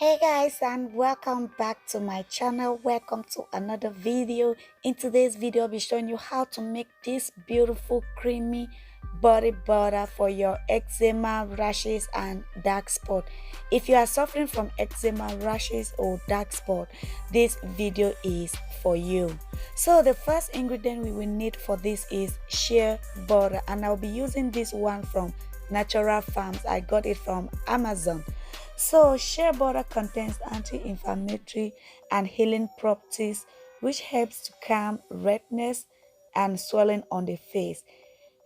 Hey guys, and welcome back to my channel. Welcome to another video. In today's video I'll be showing you how to make this beautiful creamy body butter for your eczema, rashes and dark spot. If you are suffering from eczema, rashes or dark spot, this video is for you. So the first ingredient we will need for this is shea butter, and I'll be using this one from Natural Farms. I got it from Amazon. So, shea butter contains anti-inflammatory and healing properties, which helps to calm redness and swelling on the face.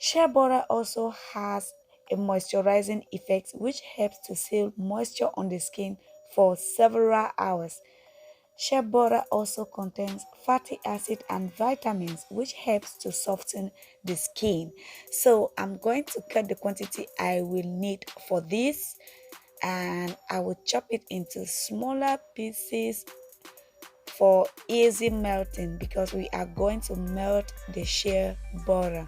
Shea butter also has a moisturizing effect, which helps to seal moisture on the skin for several hours. Shea butter also contains fatty acid and vitamins, which helps to soften the skin. So I'm going to cut the quantity I will need for this, and I will chop it into smaller pieces for easy melting, because we are going to melt the shea butter.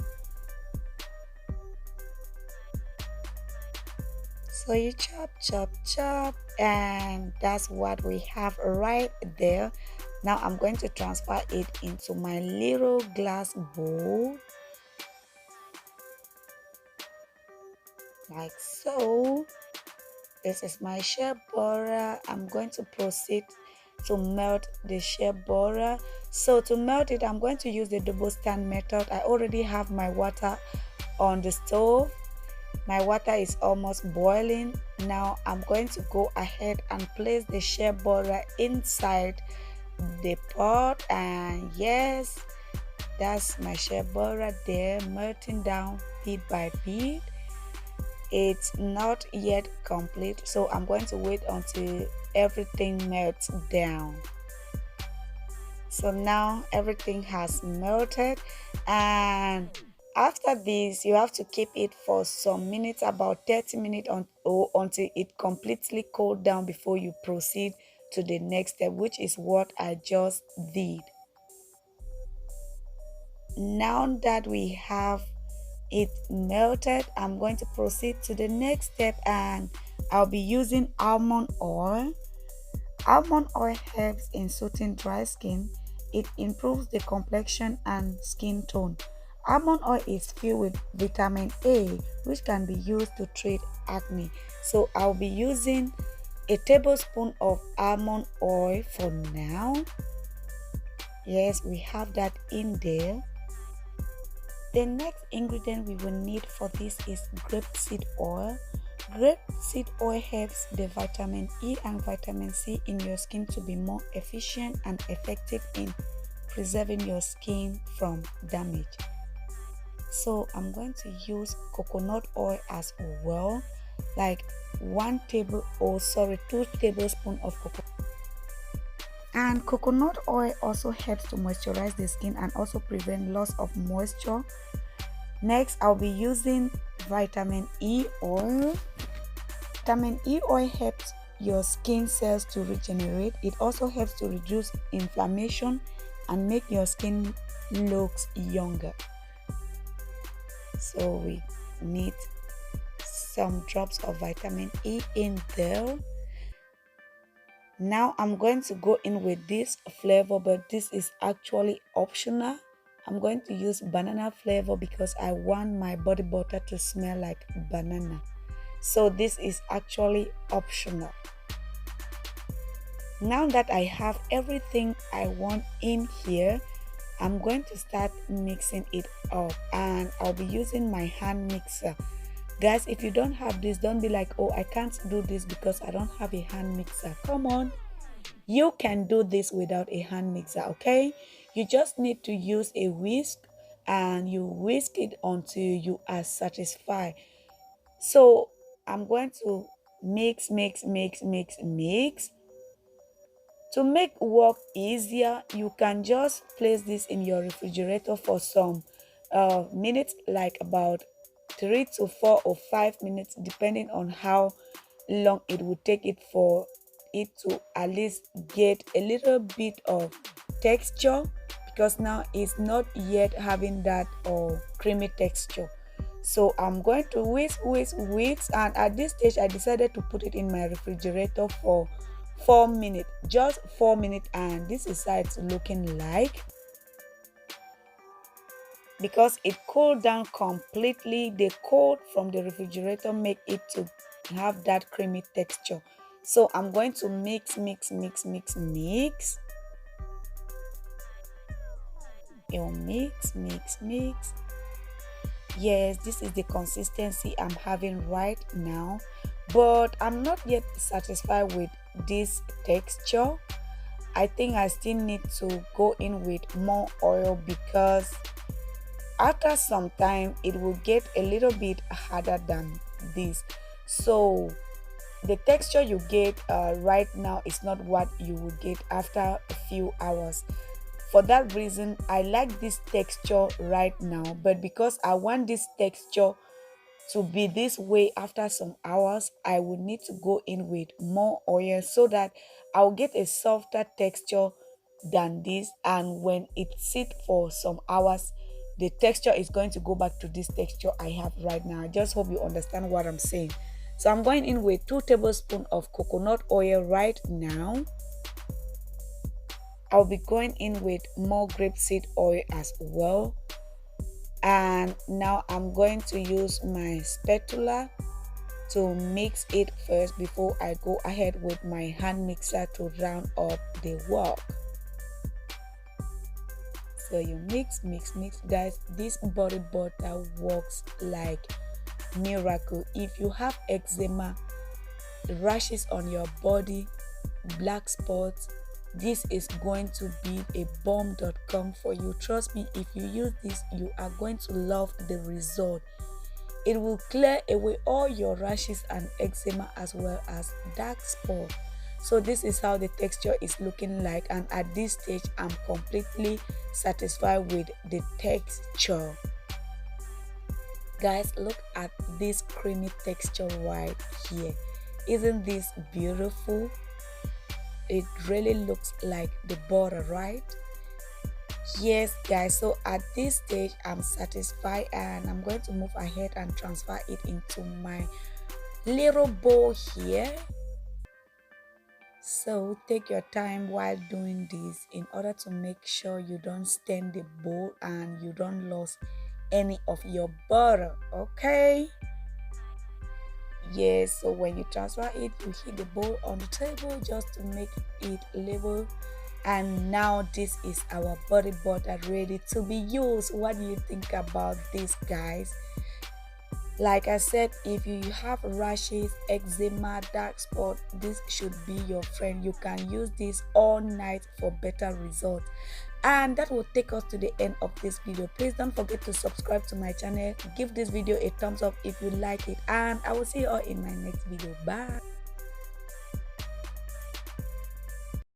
So you chop, and that's what we have right there. Now I'm going to transfer it into my little glass bowl, like so. This is my shea butter. I'm going to proceed to melt the shea butter. So to melt it, I'm going to use the double stand method. I already have my water on the stove. My water is almost boiling. Now I'm going to go ahead and place the shea butter inside the pot, and yes, that's my shea butter there, melting down bit by bit. It's not yet complete, so I'm going to wait until everything melts down. So now everything has melted, and after this you have to keep it for some minutes, about 30 minutes until it completely cooled down before you proceed to the next step, which is what I just did. Now that we have it melted, I'm going to proceed to the next step, and I'll be using almond oil. Almond oil helps in soothing dry skin. It improves the complexion and skin tone. Almond oil is filled with vitamin A, which can be used to treat acne. So I'll be using a tablespoon of almond oil for now. Yes, we have that in there. The next ingredient we will need for this is grapeseed oil. Grapeseed oil helps the vitamin E and vitamin C in your skin to be more efficient and effective in preserving your skin from damage. So I'm going to use coconut oil as well, like 2 tablespoons of coconut. And coconut oil also helps to moisturize the skin and also prevent loss of moisture. Next, I'll be using vitamin E oil. Vitamin E oil helps your skin cells to regenerate. It also helps to reduce inflammation and make your skin looks younger. So we need some drops of vitamin E in there. Now I'm going to go in with this flavor, but this is actually optional. I'm going to use banana flavor because I want my body butter to smell like banana. So this is actually optional. Now that I have everything I want in here, I'm going to start mixing it up, and I'll be using my hand mixer. Guys, if you don't have this, don't be like, oh, I can't do this because I don't have a hand mixer. Come on, you can do this without a hand mixer, okay? You just need to use a whisk, and you whisk it until you are satisfied. So I'm going to mix. To make work easier, you can just place this in your refrigerator for some minutes, like about 3 to 4 or 5 minutes, depending on how long it would take it for it to at least get a little bit of texture, because now it's not yet having that creamy texture. So I'm going to whisk, and at this stage I decided to put it in my refrigerator for 4 minutes, just 4 minutes, and this is how it's looking like. Because it cooled down completely, the cold from the refrigerator make it to have that creamy texture. So I'm going to mix. You mix. Yes, this is the consistency I'm having right now, but I'm not yet satisfied with this texture. I think I still need to go in with more oil, because after some time it will get a little bit harder than this. So the texture you get right now is not what you will get after a few hours. For that reason, I like this texture right now, but because I want this texture to be this way after some hours, I will need to go in with more oil so that I'll get a softer texture than this. And when it sits for some hours, the texture is going to go back to this texture I have right now. I just hope you understand what I'm saying. So I'm going in with 2 tablespoons of coconut oil right now. I'll be going in with more grapeseed oil as well. And now I'm going to use my spatula to mix it first before I go ahead with my hand mixer to round up the work. So you mix, guys. This body butter works like miracle. If you have eczema, rashes on your body, black spots, this is going to be a bomb.com for you. Trust me, if you use this, you are going to love the result. It will clear away all your rashes and eczema as well as dark spots. So this is how the texture is looking like, and at this stage I'm completely satisfied with the texture. Guys, look at this creamy texture right here. Isn't this beautiful? It really looks like the butter, right? Yes guys, so at this stage I'm satisfied, and I'm going to move ahead and transfer it into my little bowl here. So take your time while doing this in order to make sure you don't stain the bowl and you don't lose any of your butter, okay? Yes, so when you transfer it, you hit the bowl on the table just to make it level. And now this is our body butter ready to be used. What do you think about this, guys? Like I said, if you have rashes, eczema, dark spot, this should be your friend. You can use this all night for better results. And that will take us to the end of this video. Please don't forget to subscribe to my channel. Give this video a thumbs up if you like it, and I will see you all in my next video. Bye.